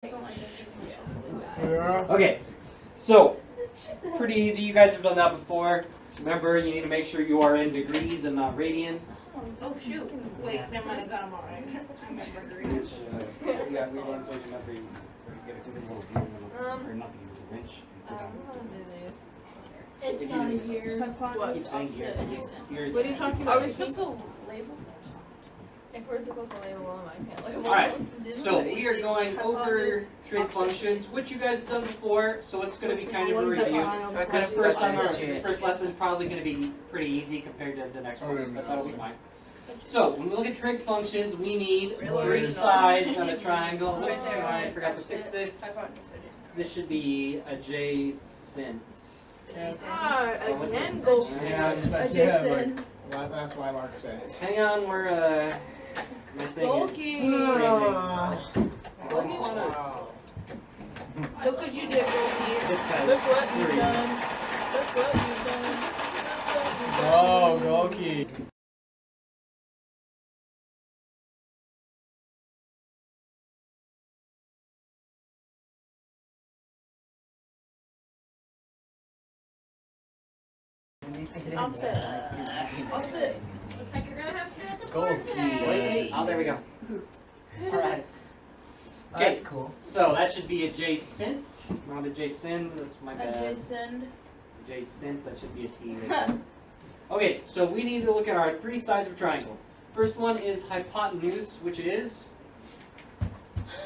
Yeah. Okay, so pretty easy. You guys have done that before. Remember, you need to make sure you are in degrees and not radians. Oh shoot! Wait, never mind. I got them all right. I remember degrees. You got radians, so remember you get a little or not the wrench. It's not a year. What? Keep saying here. What are you talking about? Are we supposed to label? If we're supposed to label them, I can't label them. Alright, so we are going over trig functions, which you guys have done before, so it's going to be kind of a review. This first lesson is probably going to be pretty easy compared to the next one, but that'll be fine. So, when we look at trig functions, we need three sides on a triangle. Oops, I forgot to fix this. This should be adjacent. Again, go Yeah, I was about to say that, but that's why Mark said it. Hang on, we're my thing is crazy. Look what you did, Goki. This guy's Look what you've three. done. Look what you've done. Oh, Golki. Offset. Looks like you're gonna have to do it the Goki. board today. Wait, oh, there we go. Alright. Okay, That's cool. so that should be adjacent, not adjacent, that's my bad. Adjacent. Adjacent, that should be a T right there. Okay, so we need to look at our three sides of a triangle. First one is hypotenuse, which is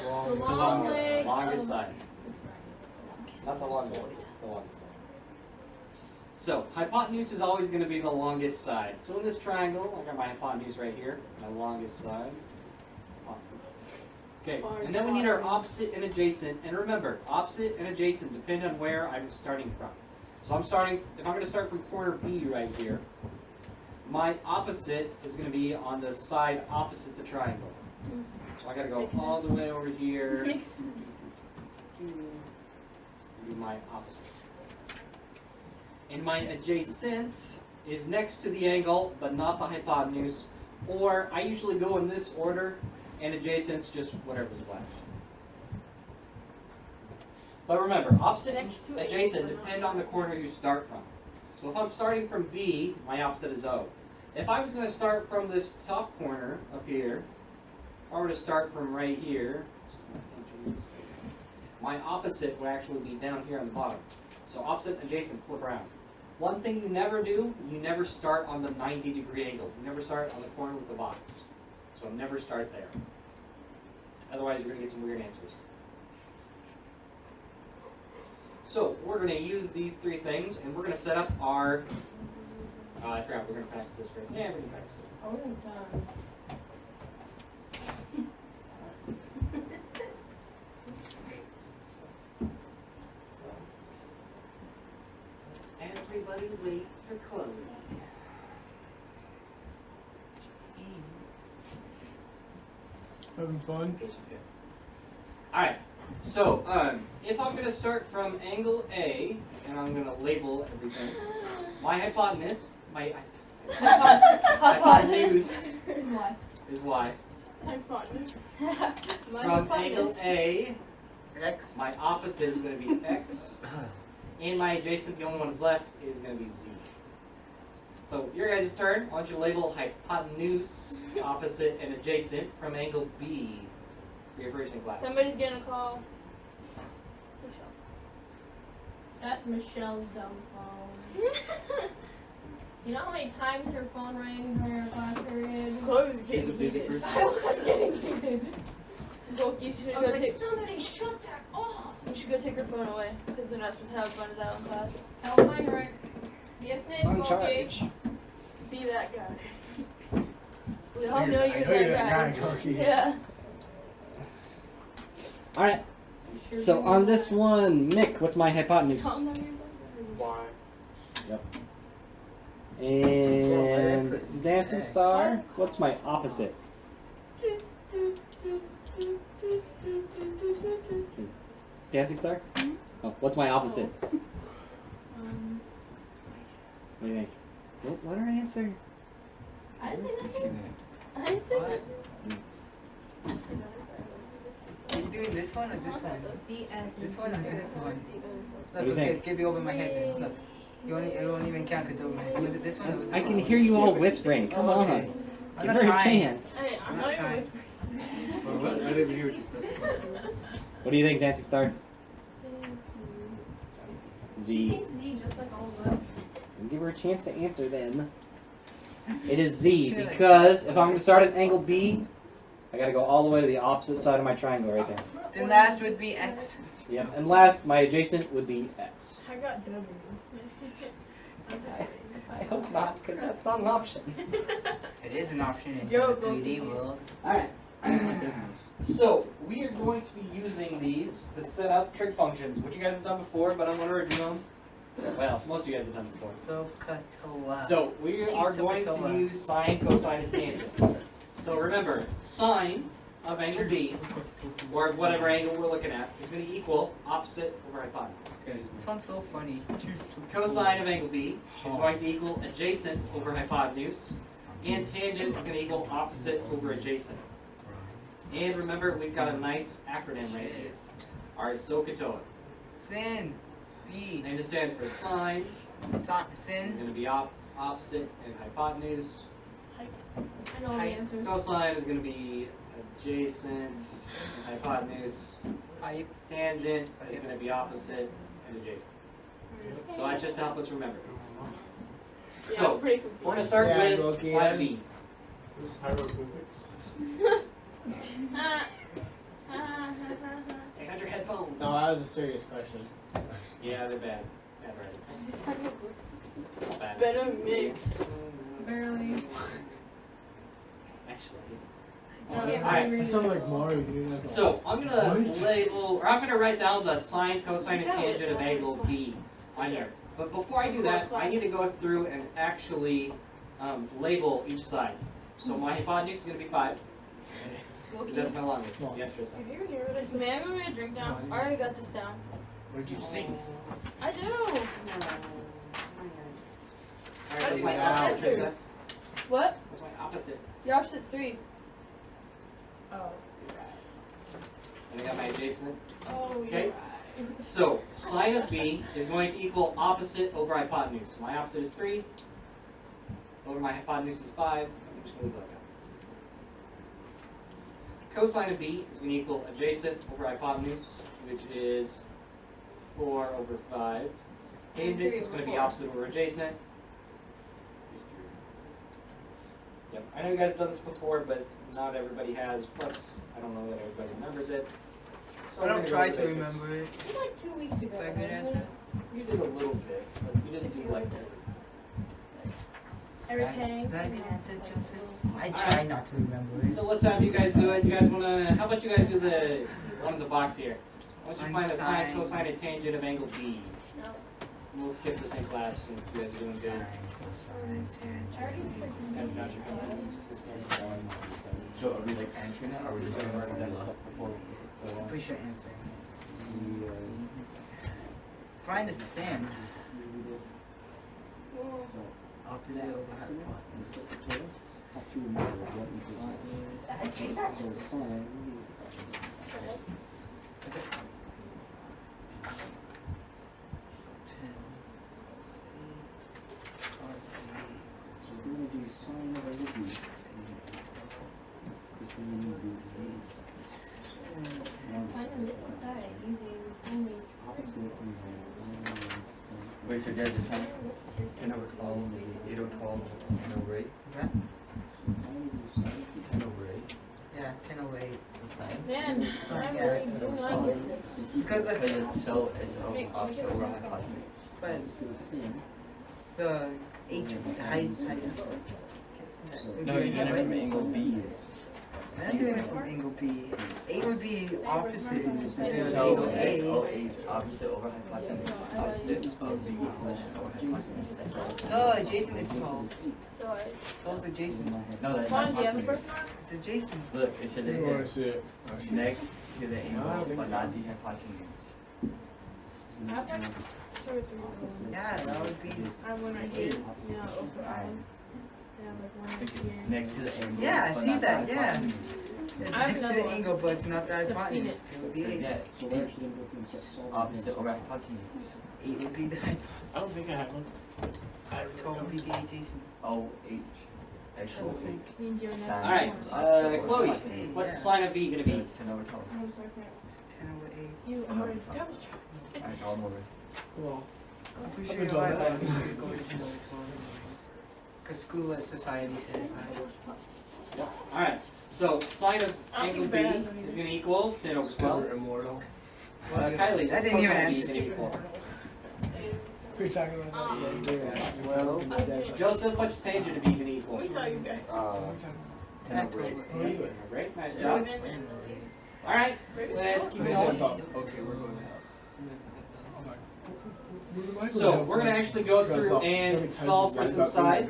The long leg longest of side. Not the long leg, the longest side. So, hypotenuse is always going to be the longest side. So in this triangle, I got my hypotenuse right here, my longest side. Okay, and then we need our opposite and adjacent. And remember, opposite and adjacent depend on where I'm starting from. So if I'm going to start from corner B right here, my opposite is going to be on the side opposite the triangle. So I got to go all the way over here. Makes sense. Do my opposite. And my adjacent is next to the angle, but not the hypotenuse. Or I usually go in this order, and adjacent's just whatever's left. But remember, opposite and Next to adjacent angle, depend on the corner you start from. So if I'm starting from B, my opposite is O. If I was going to start from this top corner up here, if I were to start from right here, my opposite would actually be down here on the bottom. So opposite and adjacent flip around. One thing you never do, you never start on the 90-degree angle. You never start on the corner with the box. So never start there. Otherwise you're going to get some weird answers. So we're going to use these three things and we're going to set up our, I forgot, we're going to practice this first. Yeah, we're going to practice it. Everybody wait for Chloe. Having fun? Alright, so if I'm going to start from angle A, and I'm going to label everything, my hypotenuse, my hypotenuse is Y. Hypotenuse. From angle A, X. my opposite is going to be X, and my adjacent, the only one that's left, is going to be Z. So your guys' turn. I want you to label hypotenuse, opposite, and adjacent from angle B for your first in class. Somebody's gonna call. Michelle. That's Michelle's dumb phone. You know how many times her phone rang during her class period? Chloe was getting heated. I was getting heated. Goki, you should go take. Somebody shut that off. You should go take her phone away because they're not supposed to have fun at that in class. Tell Heinrich. Yes, Nick. On Goki. charge. Be that guy. We all know you're I know you're that guy. Goki. Yeah. Alright, so on this one, Nick, what's my hypotenuse? Why? And dancing star, what's my opposite? Dancing star? Oh, what's my opposite? What do you think? What did I answer? I didn't say nothing. I didn't say nothing. doing this one or this one? C as This one or this one? What Look, do you okay, think? it's gonna be over my head then. Look. It won't even count because it's over my head. Was it this one or was it I this can one? hear you all whispering. Come Oh, on. okay. I'm Give not her a trying. chance. Hey, I'm I'm not not even trying. whispering. What? I didn't hear what you said. What do you think, Dancing Star? She Z. thinks Z just like all of us. Give her a chance to answer then. It is Z It's kinda because like- if I'm going to start at angle B, I got to go all the way to the opposite side of my triangle right there. Then last would be X. Yep. And last, my adjacent would be X. I got W. I hope not, because that's not an option. It is an option in the Joke, 3D okay. world. Alright. So, we are going to be using these to set up trig functions, which you guys have done before, but I'm going to review them. Well, most of you guys have done before. So, Katoa. So, we are Chief going to Tokotoa. use sine, cosine, and tangent. So remember, sine of angle B, or whatever angle we're looking at, is going to equal opposite over hypotenuse. It sounds so funny. Cosine of angle B is going to equal adjacent over hypotenuse, and tangent is going to equal opposite over adjacent. And remember, we've got a nice acronym right here. Our SOHCAHTOA. Sin. B. And it stands for sine, it's Sin. going to be opposite and hypotenuse. I know all the answers. Cosine is going to be adjacent and hypotenuse. Pipe. Tangent is going to be opposite and adjacent. So that's just to help us remember. Yeah, So, I'm pretty confused. we're going to start Yeah, with okay. side B. Is this hieroglyphics? Take out your headphones. No, that was a serious question. Yeah, they're bad. Bad writing. Bad. Better mix. Barely. Actually. I sound like Mario, dude. That's So I'm gonna What? label, or I'm gonna write down the sine, cosine, and tangent of angle B on here. But before I do that, I need to go through and actually label each side. So my hypotenuse is gonna be 5, because that's my longest. Yes, Tristan. May I go get a drink now? I already got this down. What did you see? I do. Alright, How do what's you my make opposite, that Tristan? What? What's my opposite? Your opposite's 3. Oh. And I got my adjacent. Oh, Okay. So sine of B is going to equal opposite over hypotenuse. My opposite is 3. Over my hypotenuse is 5. I'm just going to leave it like that. Cosine of B is going to equal adjacent over hypotenuse, which is 4 over 5. Tangent three is over going to be 4. opposite over adjacent. Is 3. Yep. I know you guys have done this before, but not everybody has. Plus, I don't know that everybody remembers it. So I we're don't gonna go try over to basics. remember it. It was like 2 weeks ago. Is that a good answer? You did a little bit, but you didn't do like this. Everything. Is that a good answer, Joseph? I try not to remember it. So let's have you guys do it. You guys wanna? How about you guys do the one in the box here? Why don't you find the sine, Sine. cosine, and tangent of angle B? No. And we'll skip this in class since you guys are doing good. Sine, cosine, tangent. And got your So are we like answering it, or are we just gonna write that stuff before? We should answer it. Find the sin. Opposite over hypotenuse. Is it? 10. Find the missing side using only Wait, so there's a sign, 10 over 12, 8 over 12, 10 over 8? What? 10 over 8? Yeah, 10 over 8. Man, Sorry, I'm yeah, really doing like this. Because Because the, it's so, it's opposite over hypotenuse. but the H, the height. No, you're doing it from angle B. I'm doing it from angle B. A would be opposite to So angle it's A. OH, opposite over hypotenuse, opposite of the equation over hypotenuse. No, adjacent is 12. So I. That was adjacent. No, that's Vaughn, do you have a hypotenuse. birthmark? It's adjacent. Look, it said You wanna it see it? next to the I don't angle, think but so. not the hypotenuse. I have like 2 or 3 of them. Yeah, that would be. I have one right here. Yeah, also I. Yeah, like one right here. Next to the angle. Yeah, I but see not the that, yeah. hypotenuse. It's I have next to another the one. angle, but it's not the I've seen hypotenuse. it. It would be 8. Yeah. So we're actually gonna go through and start solving Opposite things. over hypotenuse. 8 would be the hypotenuse. I don't think I have one. 12 would be the adjacent. O H. I'm trying to think. Means you're not. All Alright, Chloe, what's the sign of B gonna So be? it's 10 over 12. It's 10 over 8. You 10 over already 12. double checked. Alright, all over. Well, I'm pretty Up sure until your eyes that, are I think going to 10 over 12. Because school as society says. Alright, so sign of I don't angle think B Brad has one is either. gonna equal 10 over 12. Still immortal. Kylie, I what's didn't even cosine B answer. gonna equal? We're talking about that. Well, Joseph, what's tangent of B gonna equal? We saw you guys. 10 over 8. Oh, you Great, nice Yeah. job. Alright, let's keep going. Okay, we're going to So, we're gonna actually go through and solve for some sides.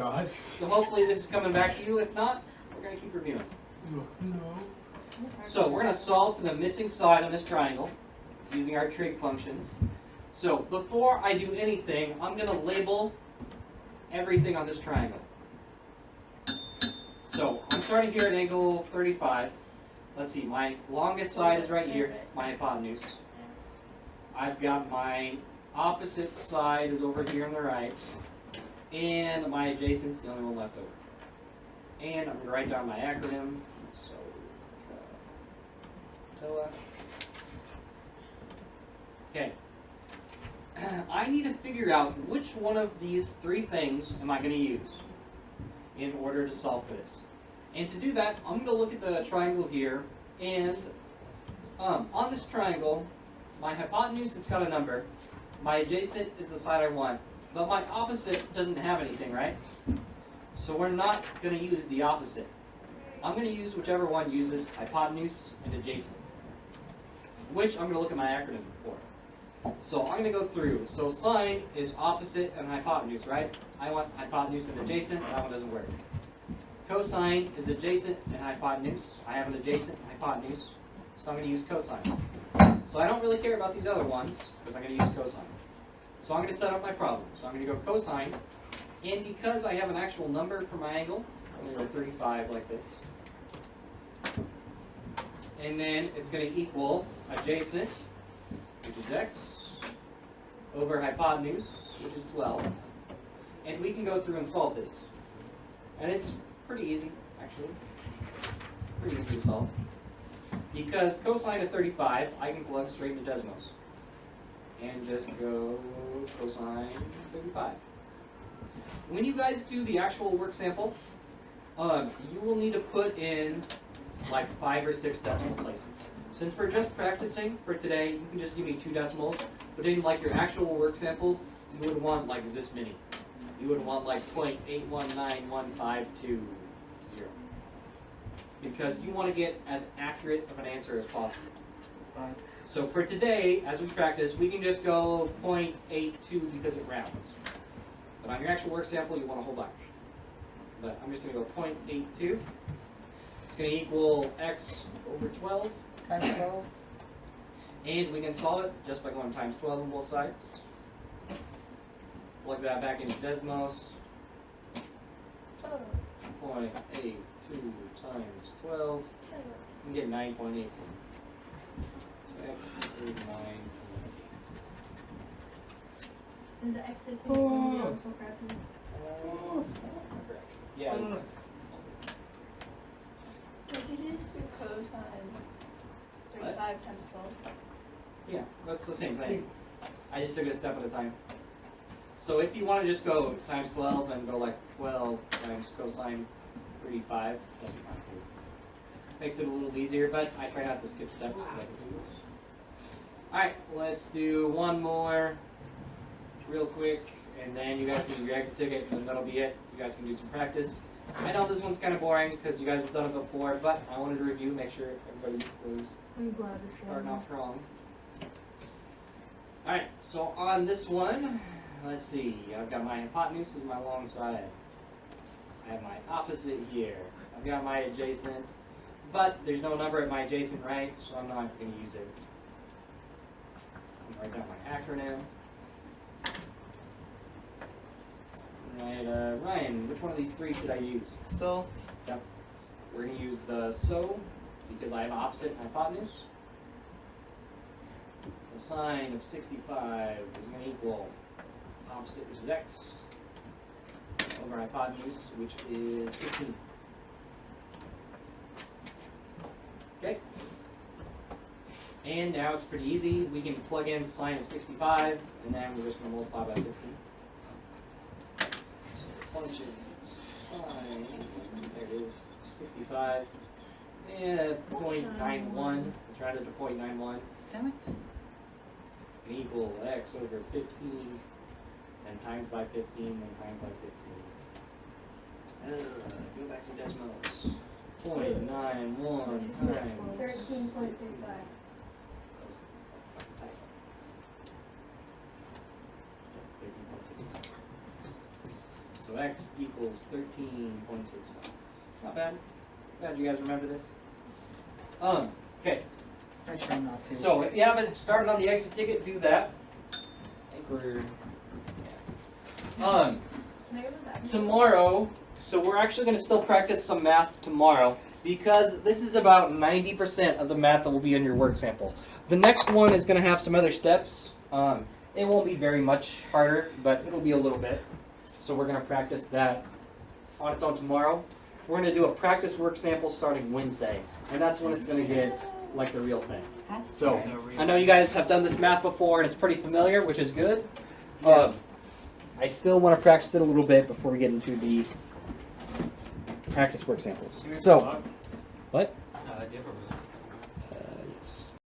So hopefully this is coming back to you. If not, we're gonna keep reviewing. So we're gonna solve for the missing side on this triangle using our trig functions. So before I do anything, I'm gonna label everything on this triangle. So I'm starting here at angle 35. Let's see, my longest side is right here, my hypotenuse. I've got my opposite side is over here on the right. And my adjacent's the only one left over. And I'm gonna write down my acronym. So, TOA. Okay. I need to figure out which one of these three things am I gonna use in order to solve for this. And to do that, I'm gonna look at the triangle here, and on this triangle, my hypotenuse, it's got a number. My adjacent is the side I want. But my opposite doesn't have anything, right? So we're not going to use the opposite. I'm going to use whichever one uses hypotenuse and adjacent, which I'm going to look at my acronym for. So I'm going to go through. So sine is opposite and hypotenuse, right? I want hypotenuse and adjacent. That one doesn't work. Cosine is adjacent and hypotenuse. I have an adjacent and hypotenuse, so I'm going to use cosine. So I don't really care about these other ones because I'm going to use cosine. So I'm going to set up my problem. So I'm going to go cosine, and because I have an actual number for my angle, I'm going to go 35 like this. And then it's going to equal adjacent, which is x, over hypotenuse, which is 12. And we can go through and solve this. And it's pretty easy, actually. Pretty easy to solve. Because cosine of 35, I can plug straight into Desmos. And just go cosine 35. When you guys do the actual work sample, you will need to put in like 5 or 6 decimal places. Since we're just practicing for today, you can just give me 2 decimals. But in like your actual work sample, you would want like this many. You would want like 0.819152. Because you want to get as accurate of an answer as possible. So for today, as we practice, we can just go 0.82 because it rounds. But on your actual work sample, you want a whole bunch. But I'm just going to go 0.82. It's going to equal x over 12. Times 12. And we can solve it just by going times 12 on both sides. Plug that back into Desmos. 0.82 times 12. You can get 9.8. So x is 9.8. And the exit is also correct. Yeah. Did you just do cosine 35 times 12? Yeah, that's the same thing. I just took it a step at a time. So if you want to just go times 12 and go like 12 times cosine 35, that's fine too. Makes it a little easier, but I try not to skip steps. Alright, let's do one more real quick, and then you guys can do your exit ticket, and that'll be it. You guys can do some practice. I know this one's kind of boring because you guys have done it before, but I wanted to review, make sure everybody was I'm glad it's starting off strong. Alright, so on this one, let's see, I've got my hypotenuse as my long side. I have my opposite here. I've got my adjacent, but there's no number at my adjacent, right? So I'm not going to use it. I'm going to write down my acronym. Alright, Ryan, which one of these three should I use? So, We're going to use the so because I have opposite and hypotenuse. So sine of 65 is going to equal opposite, which is x, over hypotenuse, which is 15. Okay. And now it's pretty easy. We can plug in sine of 65, and then we're just going to multiply by 15. So functions sine, there it is, 65, yeah, 0.91. Let's round it to 0.91. Damn it. Can equal x over 15, and times by 15, and times by 15. Go back to decimals. 0.91 times 13.65. So x equals 13.65. Not bad. Glad you guys remember this. Okay. I try not to. So if you haven't started on the exit ticket, do that. I think we're tomorrow. So we're actually going to still practice some math tomorrow because this is about 90% of the math that will be in your work sample. The next one is going to have some other steps. It won't be very much harder, but it'll be a little bit. So we're going to practice that on its own tomorrow. We're going to do a practice work sample starting Wednesday, and that's when it's going to get like the real thing. So I know you guys have done this math before, and it's pretty familiar, which is good. I still want to practice it a little bit before we get into the practice work samples. So, what? Different.